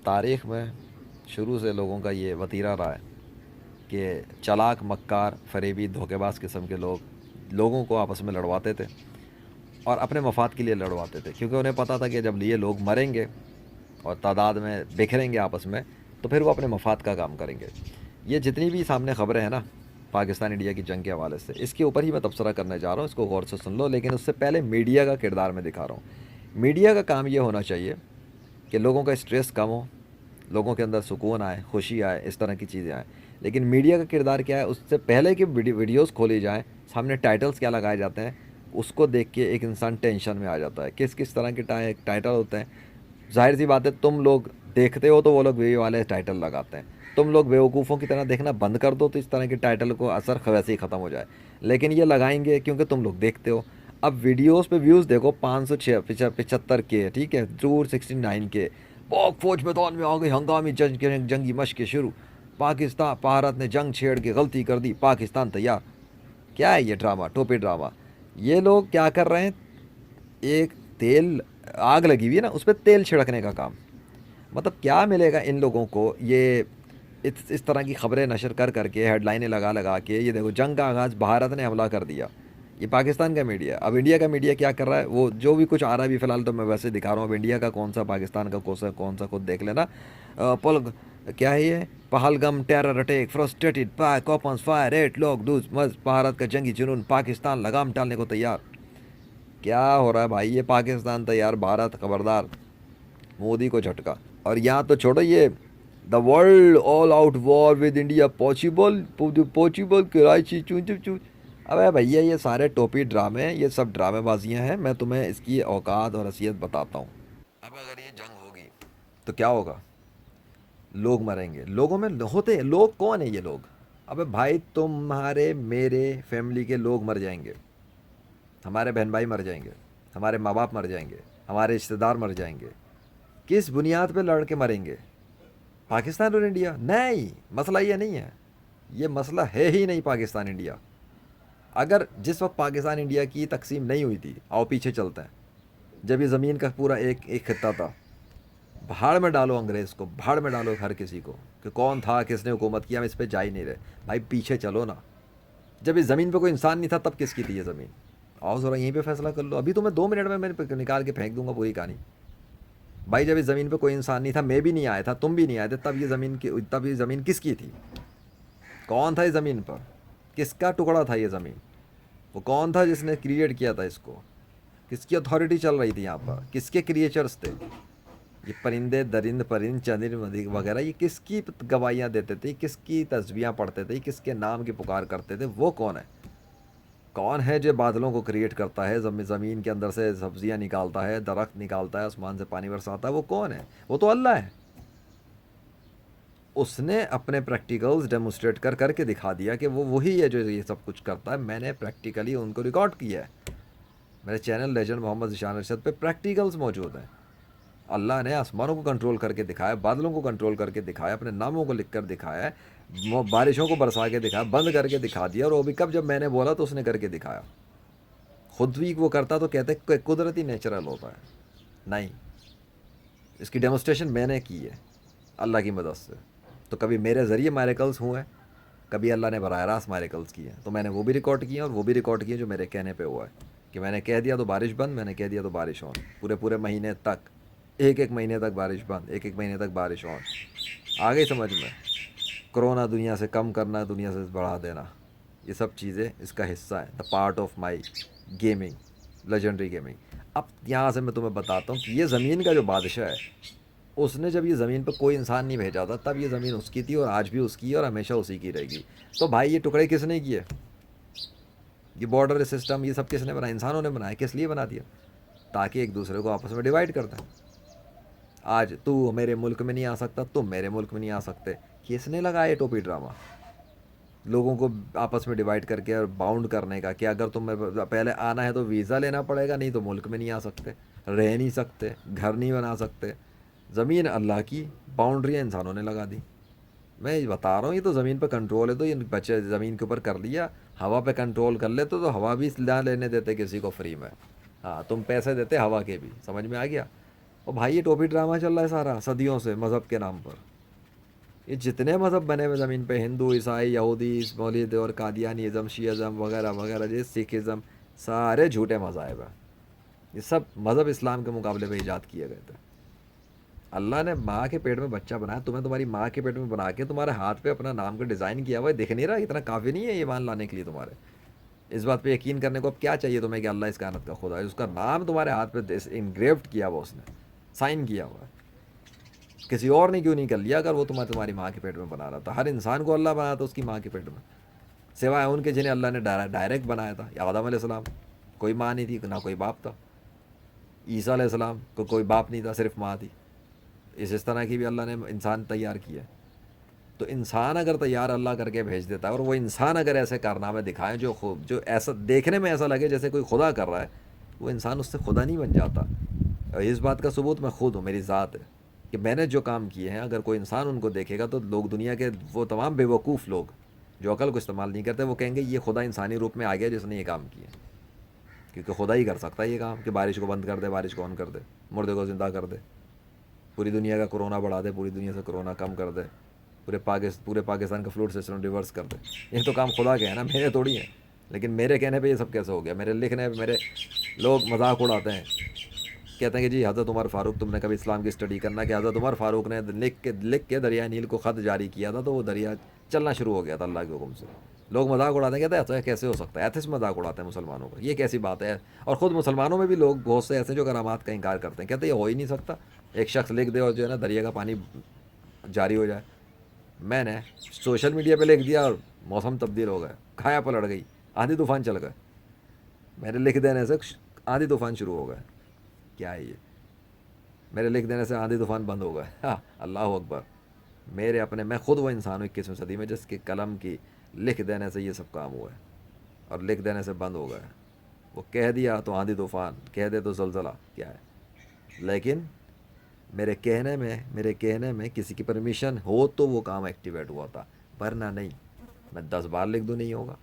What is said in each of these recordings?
تاریخ میں شروع سے لوگوں کا یہ وتیرہ رہا ہے کہ چالاک، مکار، فریبی، دھوکے باز قسم کے لوگوں کو آپس میں لڑواتے تھے اور اپنے مفاد کے لیے لڑواتے تھے، کیونکہ انہیں پتہ تھا کہ جب یہ لوگ مریں گے اور تعداد میں بکھریں گے آپس میں تو پھر وہ اپنے مفاد کا کام کریں گے۔ یہ جتنی بھی سامنے خبریں ہیں نا پاکستان انڈیا کی جنگ کے حوالے سے، اس کے اوپر ہی میں تبصرہ کرنے جا رہا ہوں، اس کو غور سے سن لو، لیکن اس سے پہلے میڈیا کا کردار میں دکھا رہا ہوں۔ میڈیا کا کام یہ ہونا چاہیے کہ لوگوں کا اسٹریس کم ہو، لوگوں کے اندر سکون آئے، خوشی آئے، اس طرح کی چیزیں آئیں۔ لیکن میڈیا کا کردار کیا ہے؟ اس سے پہلے کہ ویڈیوز کھولی جائیں، سامنے ٹائٹلز کیا لگائے جاتے ہیں، اس کو دیکھ کے ایک انسان ٹینشن میں آ جاتا ہے۔ کس کس طرح کے ٹائٹل ہوتے ہیں؟ ظاہر سی بات ہے، تم لوگ دیکھتے ہو تو وہ لوگ وہی والے ٹائٹل لگاتے ہیں۔ تم لوگ بیوقوفوں کی طرح دیکھنا بند کر دو تو اس طرح کے ٹائٹل کو اثر ویسے ہی ختم ہو جائے، لیکن یہ لگائیں گے کیونکہ تم لوگ دیکھتے ہو۔ اب ویڈیوز پہ ویوز دیکھو 575 کے، ٹھیک ہے، 269 کے۔ پاک فوج میدان میں آ گئی، ہنگامی جنگی مشق شروع، پاکستان بھارت نے جنگ چھیڑ کے غلطی کر دی، پاکستان تیار۔ کیا ہے یہ ڈرامہ، ٹوپی ڈرامہ؟ یہ لوگ کیا کر رہے ہیں؟ ایک تیل، آگ لگی ہوئی ہے نا، اس پہ تیل چھڑکنے کا کام۔ مطلب کیا ملے گا ان لوگوں کو یہ اس طرح کی خبریں نشر کر کے، ہیڈ لائنیں لگا کے، یہ دیکھو جنگ کا آغاز، بھارت نے حملہ کر دیا۔ یہ پاکستان کا میڈیا ہے۔ اب انڈیا کا میڈیا کیا کر رہا ہے؟ وہ جو بھی کچھ آ رہا ہے، بھی فی الحال تو میں ویسے دکھا رہا ہوں، اب انڈیا کا کون سا، پاکستان کا کون سا خود دیکھ لینا۔ کیا ہے یہ؟ پہلگام ٹیرر اٹیک فرسٹریٹڈ پاک اوپنز فائر 8 لوگ دوز مز، بھارت کا جنگی جنون، پاکستان لگام ڈالنے کو تیار۔ کیا ہو رہا ہے بھائی؟ یہ پاکستان تیار، بھارت خبردار، مودی کو جھٹکا۔ اور یہاں تو چھوڑو، یہ the world all out war with India possible Karachi چون۔ ابے بھیا یہ سارے ٹوپی ڈرامے ہیں، یہ سب ڈرامے بازیاں ہیں۔ میں تمہیں اس کی اوقات اور حیثیت بتاتا ہوں۔ اب اگر یہ جنگ ہوگی تو کیا ہوگا؟ لوگ مریں گے، لوگوں میں ہوتے ہیں لوگ، کون ہیں یہ لوگ؟ ابے بھائی تمہارے میرے فیملی کے لوگ مر جائیں گے، ہمارے بہن بھائی مر جائیں گے، ہمارے ماں باپ مر جائیں گے، ہمارے رشتہ دار مر جائیں گے۔ کس بنیاد پہ لڑ کے مریں گے؟ پاکستان اور انڈیا؟ نہیں، مسئلہ یہ نہیں ہے، یہ مسئلہ ہے ہی نہیں پاکستان انڈیا۔ اگر جس وقت پاکستان انڈیا کی تقسیم نہیں ہوئی تھی، آؤ پیچھے چلتے ہیں، جب یہ زمین کا پورا ایک خطہ تھا، بھاڑ میں ڈالو انگریز کو، بھاڑ میں ڈالو ہر کسی کو کہ کون تھا، کس نے حکومت کیا، ہم اس پہ جا ہی نہیں رہے۔ بھائی پیچھے چلو نا، جب اس زمین پہ کوئی انسان نہیں تھا تب کس کی تھی یہ زمین؟ آؤ ذرا یہیں پہ فیصلہ کر لو۔ ابھی تو میں 2 منٹ میں نکال کے پھینک دوں گا پوری کہانی۔ بھائی جب اس زمین پہ کوئی انسان نہیں تھا، میں بھی نہیں آیا تھا، تم بھی نہیں آئے تھے، تب یہ زمین کس کی تھی؟ کون تھا اس زمین پر؟ کس کا ٹکڑا تھا یہ زمین؟ وہ کون تھا جس نے کریٹ کیا تھا اس کو؟ کس کی اتھارٹی چل رہی تھی یہاں پر؟ کس کے کریچرز تھے یہ؟ پرندے درند پرند چندر وغیرہ، یہ کس کی گواہیاں دیتے تھے؟ کس کی تسبیحاں پڑھتے تھے؟ کس کے نام کی پکار کرتے تھے؟ وہ کون ہے؟ کون ہے جو بادلوں کو کریٹ کرتا ہے، زمین کے اندر سے سبزیاں نکالتا ہے، درخت نکالتا ہے، آسمان سے پانی برساتا ہے؟ وہ کون ہے؟ وہ تو اللہ ہے۔ اس نے اپنے پریکٹیکلز ڈیمونسٹریٹ کر کے دکھا دیا کہ وہ وہی ہے جو یہ سب کچھ کرتا ہے۔ میں نے پریکٹیکلی ان کو ریکارڈ کیا ہے، میرے چینل لیجنڈ محمد ذیشان ارشد پہ پریکٹیکلز موجود ہیں۔ اللہ نے آسمانوں کو کنٹرول کر کے دکھایا، بادلوں کو کنٹرول کر کے دکھایا، اپنے ناموں کو لکھ کر دکھایا ہے، بارشوں کو برسا کے دکھایا، بند کر کے دکھا دیا، اور وہ بھی کب؟ جب میں نے بولا تو اس نے کر کے دکھایا۔ خود بھی وہ کرتا تو کہتے کہ قدرتی نیچرل ہوتا ہے، نہیں، اس کی ڈیمونسٹریشن میں نے کی ہے اللہ کی مدد سے۔ تو کبھی میرے ذریعے میریکلز ہوئے، کبھی اللہ نے براہ راست میریکلز کیے، تو میں نے وہ بھی ریکارڈ کیے، اور وہ بھی ریکارڈ کیے جو میرے کہنے پہ ہوا ہے، کہ میں نے کہہ دیا تو بارش بند، میں نے کہہ دیا تو بارش آن، پورے مہینے تک، ایک مہینے تک بارش بند، ایک مہینے تک بارش آن۔ آ گئی سمجھ میں؟ کرونا دنیا سے کم کرنا، دنیا سے بڑھا دینا، یہ سب چیزیں اس کا حصہ ہیں، the part of my gaming, legendary gaming. اب یہاں سے میں تمہیں بتاتا ہوں کہ یہ زمین کا جو بادشاہ ہے، اس نے جب یہ زمین پہ کوئی انسان نہیں بھیجا تھا، تب یہ زمین اس کی تھی، اور آج بھی اس کی ہے، اور ہمیشہ اسی کی رہے گی۔ تو بھائی یہ ٹکڑے کس نے کیے؟ یہ بارڈر سسٹم، یہ سب کس نے بنایا؟ انسانوں نے بنایا۔ کس لیے بنا دیا؟ تاکہ ایک دوسرے کو آپس میں ڈیوائڈ کر دیں۔ آج تو میرے ملک میں نہیں آ سکتا، تم میرے ملک میں نہیں آ سکتے۔ کس نے لگایا ٹوپی ڈرامہ؟ لوگوں کو آپس میں ڈیوائڈ کر کے اور باؤنڈ کرنے کا، کہ اگر تمہیں پہلے آنا ہے تو ویزا لینا پڑے گا، نہیں تو ملک میں نہیں آ سکتے، رہ نہیں سکتے، گھر نہیں بنا سکتے۔ زمین اللہ کی، باؤنڈریاں انسانوں نے لگا دی۔ میں یہ بتا رہا ہوں، یہ تو زمین پہ کنٹرول ہے، تو یہ بچے زمین کے اوپر کر لیا۔ ہوا پہ کنٹرول کر لیتے تو ہوا بھی نہ لینے دیتے کسی کو فری میں۔ ہاں، تم پیسے دیتے ہوا کے بھی، سمجھ میں آ گیا؟ اور بھائی یہ ٹوپی ڈرامہ چل رہا ہے سارا صدیوں سے مذہب کے نام پر. یہ جتنے مذہب بنے ہوئے زمین پہ، ہندو، عیسائی، یہودی، مولد اور قادیانیزم، شیعزم وغیرہ وغیرہ، یہ سکھ ازم، سارے جھوٹے مذاہب ہیں. یہ سب مذہب اسلام کے مقابلے میں ایجاد کیے گئے تھے. اللہ نے ماں کے پیٹ میں بچہ بنایا، تمہیں تمہاری ماں کے پیٹ میں بنا کے تمہارے ہاتھ پہ اپنا نام کا ڈیزائن کیا ہوا ہے، دکھ نہیں رہا؟ اتنا کافی نہیں ہے ایمان لانے کے لیے تمہارے؟ اس بات پہ یقین کرنے کو اب کیا چاہیے تمہیں کہ اللہ اس کائنات کا خدا ہے؟ اس کا نام تمہارے ہاتھ پہ انگریوڈ کیا ہوا، اس نے سائن کیا ہوا ہے. کسی اور نے کیوں نہیں کر لیا اگر وہ تمہاری ماں کے پیٹ میں بنا رہا تھا؟ ہر انسان کو اللہ بنایا تھا اس کی ماں کے پیٹ میں، سوائے ان کے جنہیں اللہ نے ڈائریکٹ بنایا تھا. آدم علیہ السلام کوئی ماں نہیں تھی، نہ کوئی باپ تھا. عیسیٰ علیہ السلام کو کوئی باپ نہیں تھا، صرف ماں تھی. اس طرح کی بھی اللہ نے انسان تیار کیا. تو انسان اگر تیار اللہ کر کے بھیج دیتا ہے، اور وہ انسان اگر ایسے کارنامے دکھائیں جو ایسا دیکھنے میں ایسا لگے جیسے کوئی خدا کر رہا ہے، وہ انسان اس سے خدا نہیں بن جاتا. اور اس بات کا ثبوت میں خود ہوں، میری ذات ہے کہ میں نے جو کام کیے ہیں اگر کوئی انسان ان کو دیکھے گا تو لوگ، دنیا کے وہ تمام بے وقوف لوگ جو عقل کو استعمال نہیں کرتے، وہ کہیں گے یہ خدا انسانی روپ میں آ گیا جس نے یہ کام کیا. کیونکہ خدا ہی کر سکتا ہے یہ کام کہ بارش کو بند کر دے، بارش کو آن کر دے، مردے کو زندہ کر دے، پوری دنیا کا کورونا بڑھا دے، پوری دنیا سے کورونا کم کر دے، پورے پاکستان کا فلوڈ سسٹم ریورس کر دے. یہ تو کام خدا کے ہیں نا، میرے تھوڑی ہیں. لیکن میرے کہنے پہ یہ سب کیسے ہو گیا؟ میرے لکھنے پہ میرے لوگ مذاق اڑاتے ہیں، کہتے ہیں کہ جی حضرت عمر فاروق، تم نے کبھی اسلام کی اسٹڈی کرنا کہ حضرت عمر فاروق نے لکھ کے دریائے نیل کو خط جاری کیا تھا تو وہ دریا چلنا شروع ہو گیا تھا اللہ کے حکم سے. لوگ مذاق اڑاتے ہیں، کہتے ہیں ایسا کیسے ہو سکتا ہے؟ ایتھس مذاق اڑاتے ہیں مسلمانوں کا، یہ کیسی بات ہے؟ اور خود مسلمانوں میں بھی لوگ بہت سے ایسے جو کرامات کا انکار کرتے ہیں، کہتے ہیں یہ ہو ہی نہیں سکتا. ایک شخص لکھ دے اور جو ہے نا دریا کا پانی جاری ہو جائے. میں نے سوشل میڈیا پہ لکھ دیا اور موسم تبدیل ہو گئے، کھایا پلٹ گئی، آندھی طوفان چل گئے. میرے لکھ دینے سے آندھی طوفان شروع ہو گئے. کیا ہے یہ؟ میرے لکھ دینے سے آندھی طوفان بند ہو گئے. ہاں، اللہ اکبر. میں خود وہ انسان ہوں 21ویں صدی میں جس کے قلم کی لکھ دینے سے یہ سب کام ہوا ہے اور لکھ دینے سے بند ہو گئے. وہ کہہ دیا تو آندھی طوفان، کہہ دے تو زلزلہ. کیا ہے؟ لیکن میرے کہنے میں کسی کی پرمیشن ہو تو وہ کام ایکٹیویٹ ہوا تھا، ورنہ نہیں. میں 10 بار لکھ دوں نہیں ہوگا.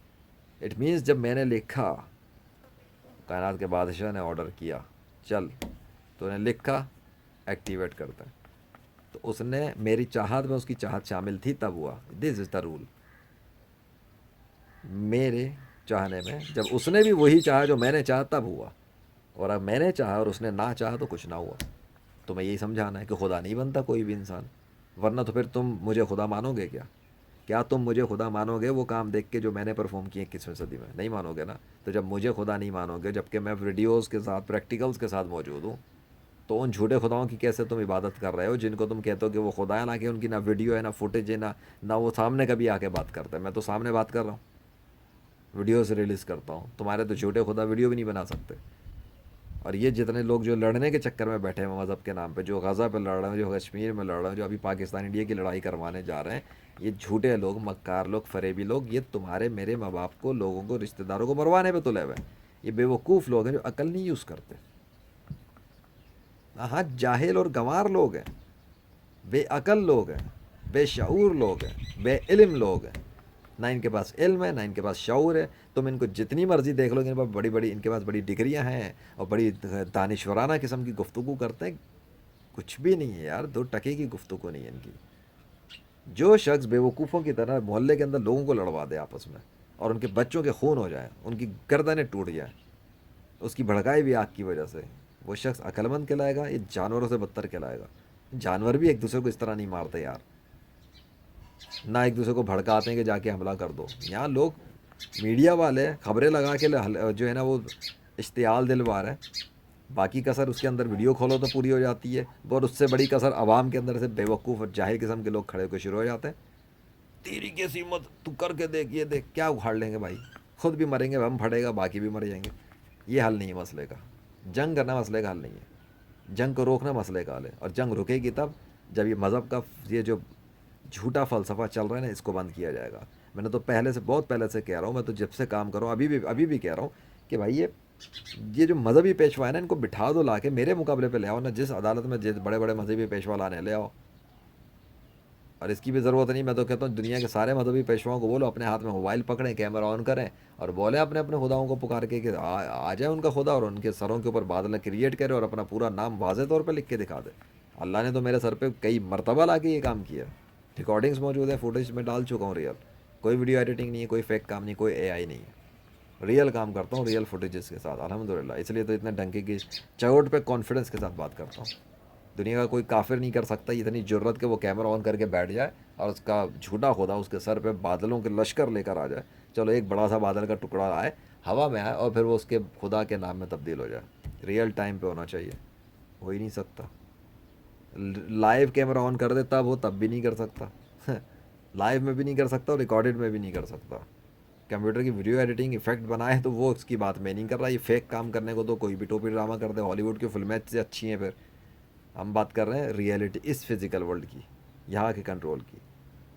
اٹ مینس جب میں نے لکھا، کائنات کے بادشاہ نے آرڈر کیا چل تو نے لکھا، ایکٹیویٹ کرتا ہے. تو اس نے میری چاہت میں اس کی چاہت شامل تھی تب ہوا. دس از دا رول. میرے چاہنے میں جب اس نے بھی وہی چاہا جو میں نے چاہا تب ہوا، اور اب میں نے چاہا اور اس نے نہ چاہا تو کچھ نہ ہوا. تو میں یہی سمجھانا ہے کہ خدا نہیں بنتا کوئی بھی انسان، ورنہ تو پھر تم مجھے خدا مانو گے کیا تم مجھے خدا مانو گے وہ کام دیکھ کے جو میں نے پرفارم کیے 21ویں صدی میں؟ نہیں مانو گے نا. تو جب مجھے خدا نہیں مانو گے، جبکہ میں ویڈیوز کے ساتھ پریکٹیکلز کے ساتھ موجود ہوں، تو ان جھوٹے خداؤں کی کیسے تم عبادت کر رہے ہو جن کو تم کہتے ہو کہ وہ خدا ہے، نہ کہ ان کی نہ ویڈیو ہے، نہ فوٹیج ہے، نہ وہ سامنے کبھی آ کے بات کرتے ہیں. میں تو سامنے بات کر رہا ہوں، ویڈیو سے ریلیز کرتا ہوں. تمہارے تو جھوٹے خدا ویڈیو بھی نہیں بنا سکتے. اور یہ جتنے لوگ جو لڑنے کے چکر میں بیٹھے ہیں مذہب کے نام پہ، جو غزہ پہ لڑ رہے ہیں، جو کشمیر میں لڑ رہے ہیں، جو ابھی پاکستان انڈیا کی لڑائی کروانے جا رہے ہیں، یہ جھوٹے لوگ، مکار لوگ، فریبی لوگ، یہ تمہارے میرے ماں باپ کو، لوگوں کو، رشتہ داروں کو مروانے پہ تلے ہوئے ہیں. یہ بے وقوف لوگ ہیں جو عقل نہیں یوز کرتے. ہاں، جاہل اور گنوار لوگ ہیں، بے عقل لوگ ہیں، بے شعور لوگ ہیں، بے علم لوگ ہیں. نہ ان کے پاس علم ہے، نہ ان کے پاس شعور ہے. تم ان کو جتنی مرضی دیکھ لو، ان کے پاس ان کے پاس بڑی ڈگریاں ہیں اور بڑی دانشورانہ قسم کی گفتگو کرتے ہیں. کچھ بھی نہیں ہے یار، 2 ٹکے کی گفتگو نہیں ہے ان کی. جو شخص بیوقوفوں کی طرح محلے کے اندر لوگوں کو لڑوا دے آپس میں، اور ان کے بچوں کے خون ہو جائیں، ان کی گردنیں ٹوٹ جائیں، اس کی بھڑکائی بھی آگ کی وجہ سے، وہ شخص عقل مند کہلائے گا؟ یہ جانوروں سے بدتر کہلائے گا. جانور بھی ایک دوسرے کو اس طرح نہیں مارتے یار، نہ ایک دوسرے کو بھڑکاتے ہیں کہ جا کے حملہ کر دو. یہاں لوگ میڈیا والے خبریں لگا کے جو ہے نا وہ اشتعال دلوا رہے ہیں. باقی کثر اس کے اندر ویڈیو کھولو تو پوری ہو جاتی ہے، اور اس سے بڑی کثر عوام کے اندر سے بے وقوف اور جاہل قسم کے لوگ کھڑے ہو کے شروع ہو جاتے ہیں. تیری کیسی ہمت، تو کر کے دیکھ، یہ دیکھ. کیا اکھاڑ لیں گے بھائی؟ خود بھی مریں گے، ہم پھٹے گا، باقی بھی مر جائیں گے. یہ حل نہیں ہے مسئلے کا. جنگ کرنا مسئلے کا حل نہیں ہے. جنگ کو روکنا مسئلے کا حل ہے. اور جنگ رکے گی تب جب یہ مذہب کا یہ جو جھوٹا فلسفہ چل رہا ہے نا، اس کو بند کیا جائے گا. میں نے تو بہت پہلے سے کہہ رہا ہوں، میں تو جب سے کام کر رہا ہوں ابھی بھی کہہ رہا ہوں کہ بھائی یہ جو مذہبی پیشوا ہے نا، ان کو بٹھا دو، لا کے میرے مقابلے پہ لے آؤ نا. جس عدالت میں جس بڑے بڑے مذہبی پیشوا لانے لے آؤ. اور اس کی بھی ضرورت نہیں. میں تو کہتا ہوں دنیا کے سارے مذہبی پیشواؤں کو بولو اپنے ہاتھ میں موبائل پکڑیں, کیمرہ آن کریں اور بولیں اپنے اپنے خداؤں کو پکار کے کہ آ جائے ان کا خدا اور ان کے سروں کے اوپر بادل کریٹ کرے اور اپنا پورا نام واضح طور پہ لکھ کے دکھا دے. اللہ نے تو میرے سر پہ کئی مرتبہ لا کے یہ کام کیا. ریکارڈنگس موجود ہیں, فوٹیج میں ڈال چکا ہوں ریئل. کوئی ویڈیو ایڈیٹنگ نہیں ہے, کوئی فیک کام نہیں, کوئی اے آئی نہیں ہے. ریئل کام کرتا ہوں ریئل فوٹیجز کے ساتھ الحمدللہ. اس لیے تو اتنے ڈنکے کی چوٹ پہ کانفیڈنس کے ساتھ بات کرتا ہوں. دنیا کا کوئی کافر نہیں کر سکتا اتنی جرت کہ وہ کیمرہ آن کر کے بیٹھ جائے اور اس کا جھوٹا خدا اس کے سر پہ بادلوں کے لشکر لے کر آ جائے. چلو ایک بڑا سا بادل کا ٹکڑا آئے, ہوا میں آئے اور پھر وہ اس کے خدا کے نام میں تبدیل ہو جائے. ریئل ٹائم پہ ہونا چاہیے, ہو ہی نہیں سکتا. لائیو کیمرہ آن کر دے تب وہ تب بھی نہیں کر سکتا. لائیو میں بھی نہیں کر سکتا اور ریکارڈڈ میں بھی نہیں کر سکتا. کمپیوٹر کی ویڈیو ایڈیٹنگ ایفیکٹ بنائے تو وہ اس کی بات میں نہیں کر رہا. یہ فیک کام کرنے کو تو کوئی بھی ٹوپی ڈرامہ کر دے. ہالی ووڈ کی فلمیں سے اچھی ہیں. پھر ہم بات کر رہے ہیں ریئلٹی اس فزیکل ورلڈ کی, یہاں کے کنٹرول کی.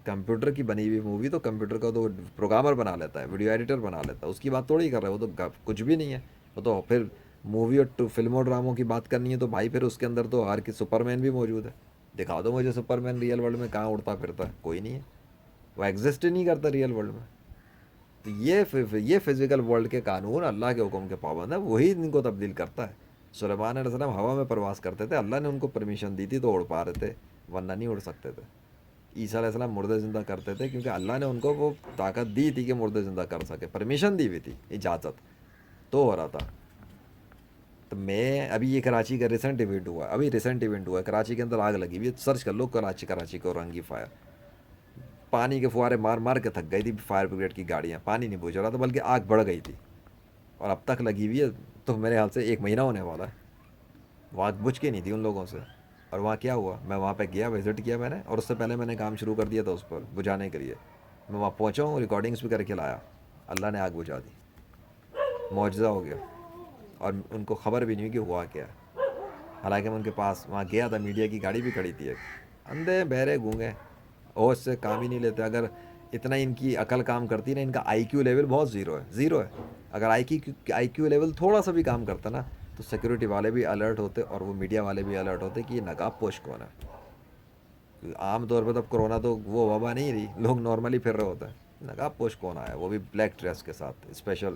کمپیوٹر کی بنی ہوئی مووی تو کمپیوٹر کا تو پروگرامر بنا لیتا ہے, ویڈیو ایڈیٹر بنا لیتا ہے. اس کی بات تھوڑی کر رہے ہیں, وہ تو کچھ بھی نہیں ہے. وہ تو پھر مووی اور فلموں ڈراموں کی بات کرنی ہے تو بھائی پھر اس کے اندر تو ہر کی سپر مین بھی موجود ہے. دکھا دو مجھے سپر مین ریئل ورلڈ میں کہاں اڑتا پھرتا ہے, کوئی نہیں ہے. وہ ایگزسٹ ہی نہیں کرتا ریئل ورلڈ میں. تو یہ فزیکل ورلڈ کے قانون اللہ کے حکم کے پابند ہیں, وہی ان کو تبدیل کرتا ہے. سلیمان علیہ السلام ہوا میں پرواز کرتے تھے, اللہ نے ان کو پرمیشن دی تھی تو اڑ پا رہے تھے, ورنہ نہیں اڑ سکتے تھے. عیسیٰ علیہ السلام مردے زندہ کرتے تھے کیونکہ اللہ نے ان کو وہ طاقت دی تھی کہ مردے زندہ کر سکے, پرمیشن دی ہوئی تھی, اجازت تو ہو رہا تھا. تو میں ابھی یہ کراچی کا ریسنٹ ایونٹ ہوا ہے, کراچی کے اندر آگ لگی ہوئی ہے. سرچ کر لو کراچی کو رنگی فائر. پانی کے فوارے مار مار کے تھک گئی تھی فائر بریگیڈ کی گاڑیاں, پانی نہیں بجھ رہا تھا بلکہ آگ بڑھ گئی تھی اور اب تک لگی ہوئی ہے. تو میرے خیال سے 1 مہینہ ہونے والا ہے. وہ آگ بجھ کے نہیں تھی ان لوگوں سے. اور وہاں کیا ہوا, میں وہاں پہ گیا, وزٹ کیا میں نے, اور اس سے پہلے میں نے کام شروع کر دیا تھا اس پر بجھانے کے لیے. میں وہاں پہنچا ہوں, ریکارڈنگس بھی کر کے لایا, اللہ نے آگ بجھا دی. معجزہ ہو گیا. اور ان کو خبر بھی نہیں ہوئی کہ ہوا کیا. حالانکہ میں ان کے پاس وہاں گیا تھا, میڈیا کی گاڑی بھی کھڑی تھی. اندھے بہرے گونگے ہوش سے کام ہی نہیں لیتے. اگر اتنا ان کی عقل کام کرتی نا, ان کا آئی کیو لیول بہت زیرو ہے. اگر آئی کیو لیول تھوڑا سا بھی کام کرتا نا تو سیکورٹی والے بھی الرٹ ہوتے اور وہ میڈیا والے بھی الرٹ ہوتے کہ یہ نقاب پوش کون ہے. عام طور پہ تب کرونا تو وہ وبا نہیں رہی, لوگ نارملی پھر رہے ہوتے ہیں. نقاب پوش کون آیا, وہ بھی بلیک ڈریس کے ساتھ اسپیشل.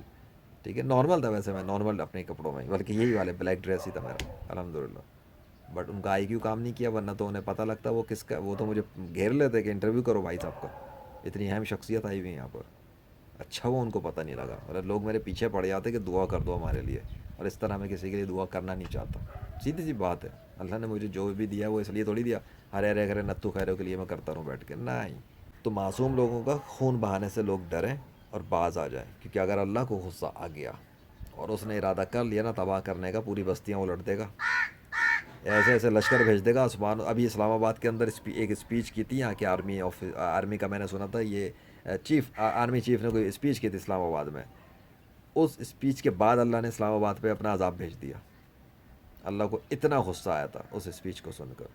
ٹھیک ہے, نارمل تھا ویسے, میں نارمل اپنے کپڑوں میں, بلکہ یہی والے بلیک ڈریس ہی تھا میرا الحمدللہ. بٹ ان کا آئی کیو کام نہیں کیا, ورنہ تو انہیں پتہ لگتا وہ کس کا. وہ تو مجھے گھیر لیتے کہ انٹرویو کرو بھائی صاحب کا, اتنی اہم شخصیت آئی ہوئی ہے یہاں پر. اچھا وہ ان کو پتہ نہیں لگا. اور لوگ میرے پیچھے پڑ جاتے کہ دعا کر دو ہمارے لیے, اور اس طرح میں کسی کے لیے دعا کرنا نہیں چاہتا. سیدھی سی بات ہے, اللہ نے مجھے جو بھی دیا وہ اس لیے تھوڑی دیا ہرے ہرے گھرے نتو خیروں کے لیے میں کرتا رہوں بیٹھ کے, نہیں. تو معصوم لوگوں کا خون بہانے سے لوگ ڈریں اور باز آ جائیں, کیونکہ اگر اللہ کو غصہ آ گیا اور اس نے ارادہ کر لیا نا تباہ کرنے کا, پوری بستیاں الٹ دے گا, ایسے ایسے لشکر بھیج دے گا آسمان. ابھی اسلام آباد کے اندر ایک اسپیچ کی تھی یہاں کے آرمی کا, میں نے سنا تھا یہ آرمی چیف نے کوئی اسپیچ کی تھی اسلام آباد میں. اس اسپیچ کے بعد اللہ نے اسلام آباد پہ اپنا عذاب بھیج دیا. اللہ کو اتنا غصہ آیا تھا اس اسپیچ کو سن کر.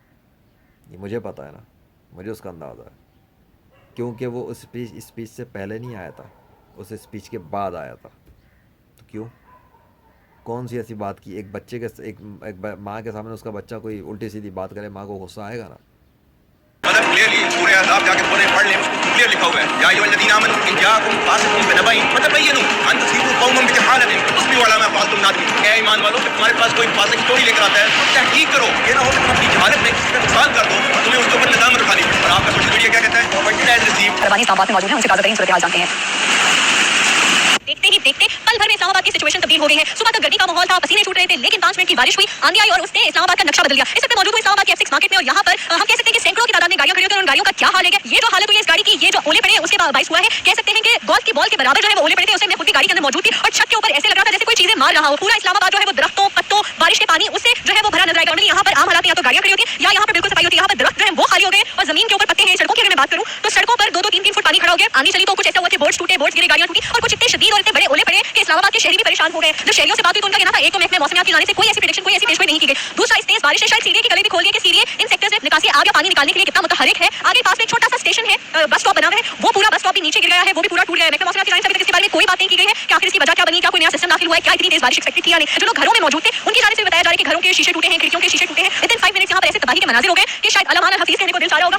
یہ مجھے پتہ ہے نا, مجھے اس کا اندازہ ہے, کیونکہ وہ اسپیچ سے پہلے نہیں آیا تھا, اس اسپیچ کے بعد آیا تھا. تو کیوں, کون سی ایسی بات کی؟ ایک بچے کے ایک ماں کے سامنے اس کا بچہ کوئی الٹی سیدھی بات کرے, ماں کو غصہ آئے گا نا. مطلب کلیئرلی پورے عذاب جا کے پڑھ لیں, کلیئر لکھا ہوا ہے یا ایھا الذین آمنوا ان جاءکم فاسق بنبأ فتبینوا ان تصیبوا قوما بجہالۃ فتصبحوا علی ما فعلتم نادمین. اے ایمان والو, کہ تمہارے پاس کوئی فاسق چوری لے کر آتا ہے تو تحقیق کرو, یہ نہ ہو کہ تم اپنی جہالت میں کسی کا نقصان کر دو اور تمہیں اس کے اوپر الزام اٹھا لی. اور آپ کا سوشل میڈیا کیا کہتا ہے, پراپرٹی ایز ریسیوڈ. ربانی اسلام آباد میں موجود ہیں, ان سے تازہ ترین صورتحال جانتے ہیں. دیکھتے ہی دیکھتے پل بھر میں اسلام آباد کی سچویشن تبدیل ہو گئی ہے. صبح تک گرمی کا ماحول تھا, پسینے چھوٹ رہے تھے, لیکن 5 منٹ کی بارش ہوئی, آندھی آئی اور اس نے اسلام آباد کا نقشہ بدل دیا. اس وقت موجود ہوں اسلام آباد کے F6 مارکیٹ میں, اور یہاں پر ہم کہہ سکتے ہیں کہ سینکڑوں کی تعداد میں گاڑیاں کھڑی ہوتی ہیں, اور ان گاڑیوں کا کیا حال ہے. یہ جو حالت ہوئی ہے اس گاڑی کی, یہ جو اولے پڑے ہیں اس کے باعث ہوا ہے. کہہ سکتے ہیں کہ گولف کی بال کے برابر جو ہے وہ اولے پڑے تھے. اس میں خود بھی گاڑی کے اندر موجود تھی اور چھت کے اوپر ایسے لگ رہا تھا جیسے کوئی چیزیں مار رہا ہو. پورا اسلام آباد جو ہے وہ درختوں, پتوں, بارش کے پانی اس سے جو ہے وہ بھرا نظر آئے گا. اور یہاں پر عام حالات میں یا تو گاڑیاں کھڑی ہوتی ہیں یا یہاں پر بالکل صفائی ہوتی ہے. یہاں پر درخت جو ہے وہ خالی ہو گئے اور زمین کے اوپر پتے ہیں. سڑکوں کی اگر میں بات کروں تو سڑکوں پر 2-2, 3-3 فٹ پانی کھڑا ہو گیا. آندھی چلی تو کچھ ایسا ہوا کہ بورڈز ٹوٹے, بورڈز گرے, گاڑیاں ٹوٹی, اور کچھ اتنے شدید اور اتنے بڑے اولے پڑے کہ اسلام آباد کے شہری بھی پریشان ہو گئے. جب شہریوں سے بات ہوئی تو ان کا کہنا تھا ایک تو محکمہ موسمیات کی جانب سے کوئی ایسی پریڈکشن, کوئی ایسی پیشگوئی نہیں کی گئی. دوسرا, اس تیز بارش نے شاید سیریے کی گلی بھی کھول دی کہ سیریے ان سیکٹر سے نکاسی آگ یا پانی نکالنے کے لیے کتنا متحرک ہے. آگے پاس میں ایک چھوٹا سا اسٹیشن ہے, بس اسٹاپ بنا ہوا ہے, وہ پورا بس اسٹاپ بھی نیچے گر گیا ہے, وہ بھی پورا ٹوٹ گیا ہے. محکمہ موسمیات کی جانب سے ابھی تک اس کے بارے میں کوئی بات نہیں کی گئی ہے کہ آخر اس کی وجہ کیا بنی, کیا کوئی نیا سسٹم داخل ہوا ہے, کیا اتنی تیز بارش ایکسپیکٹ تھی یا نہیں. جو لوگ گھروں میں موجود تھے ان کی جانب سے بتایا جا رہا ہے کہ گھروں کے شیشے ٹوٹے ہیں, کھڑکیوں کے شیشے ٹوٹے ہیں. ودن 5 منٹس یہاں پر ایسے تباہی کے مناظر ہو گئے کہ شاید علامہ حفیظ کہنے کو دل چاہ رہا ہوگا.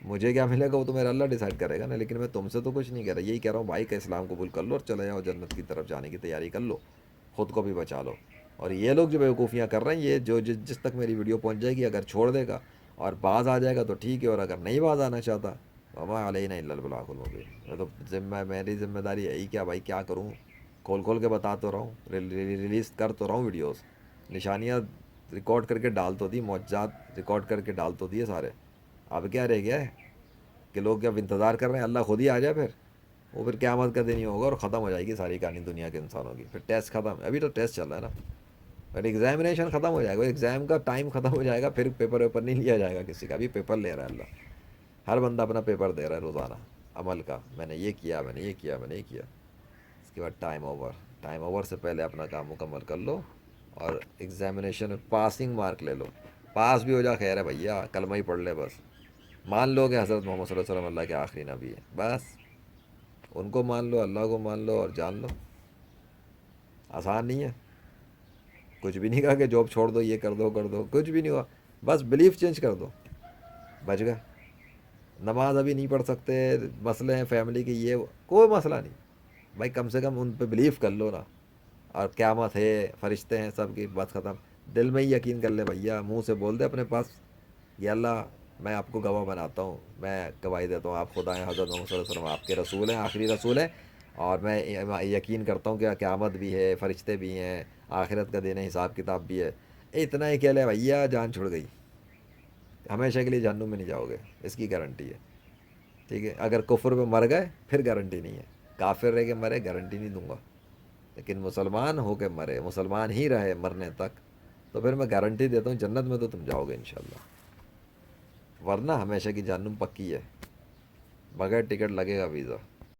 مجھے کیا ملے گا وہ تو میرا اللہ ڈیسائیڈ کرے گا نا. لیکن میں تم سے تو کچھ نہیں کہہ رہا, یہی کہہ رہا ہوں بھائی کہ اسلام قبول کر لو اور چلے جاؤ جنت کی طرف جانے کی تیاری کر لو, خود کو بھی بچا لو. اور یہ لوگ جو بیوقوفیاں کر رہے ہیں, یہ جو جس تک میری ویڈیو پہنچ جائے گی, اگر چھوڑ دے گا اور باز آ جائے گا تو ٹھیک ہے, اور اگر نہیں باز آنا چاہتا وما علینا الا البلاغ المبین. میں تو میری ذمہ داری یہی کیا بھائی, کیا کروں, کھول کھول کے بتا تو رہا ہوں, ریلیز کر تو رہا ہوں ویڈیوز, نشانیاں ریکارڈ کر کے ڈال تو دی, معجزات ریکارڈ کر کے ڈال تو دیے سارے. اب کیا رہ گیا ہے کہ لوگ جب انتظار کر رہے ہیں اللہ خود ہی آ جائے, پھر وہ پھر قیامت کا دن ہی ہوگا اور ختم ہو جائے گی ساری کہانی دنیا کے انسانوں کی. پھر ٹیسٹ ختم, ابھی تو ٹیسٹ چل رہا ہے نا, پھر ایگزامینیشن ختم ہو جائے گا, ایگزام کا ٹائم ختم ہو جائے گا, پھر پیپر ویپر نہیں لیا جائے گا کسی کا. ابھی پیپر لے رہا ہے اللہ, ہر بندہ اپنا پیپر دے رہا ہے روزانہ عمل کا, میں نے یہ کیا, میں نے یہ کیا, میں نے یہ کیا. اس کے بعد ٹائم اوور, ٹائم اوور سے پہلے اپنا کام مکمل کر لو اور ایگزامینیشن میں پاسنگ مارک لے لو. پاس بھی ہو جا خیر ہے بھیا, کلمہ ہی پڑھ لے بس. مان لو کہ حضرت محمد صلی اللہ علیہ وسلم اللہ کے آخری نبی ہے, بس ان کو مان لو, اللہ کو مان لو اور جان لو. آسان نہیں ہے, کچھ بھی نہیں کہا کہ جاب چھوڑ دو, یہ کر دو, کر دو, کچھ بھی نہیں ہوا, بس بلیف چینج کر دو, بچ گئے. نماز ابھی نہیں پڑھ سکتے, مسئلے ہیں فیملی کے, یہ کوئی مسئلہ نہیں بھائی, کم سے کم ان پہ بلیف کر لو نا, اور قیامت ہے, فرشتے ہیں, سب کی بات ختم. دل میں ہی یقین کر لے بھیا, منہ سے بول دے اپنے پاس, یا اللہ میں آپ کو گواہ بناتا ہوں, میں گواہی دیتا ہوں آپ خدا ہیں, حضرت محمد صلی اللہ علیہ وسلم آپ کے رسول ہیں, آخری رسول ہیں, اور میں یقین کرتا ہوں کہ قیامت بھی ہے, فرشتے بھی ہیں, آخرت کا دن ہے, حساب کتاب بھی ہے. اتنا ہی کہہ لے بھیا, جان چھڑ گئی, ہمیشہ کے لیے جہنم میں نہیں جاؤ گے, اس کی گارنٹی ہے. ٹھیک ہے, اگر کفر میں مر گئے پھر گارنٹی نہیں ہے, کافر رہ کے مرے گارنٹی نہیں دوں گا, لیکن مسلمان ہو کے مرے, مسلمان ہی رہے مرنے تک, تو پھر میں گارنٹی دیتا ہوں جنت میں تو تم جاؤ گے انشاءاللہ. ورنہ ہمیشہ کی جہنم پکی ہے, بغیر ٹکٹ لگے گا ویزا.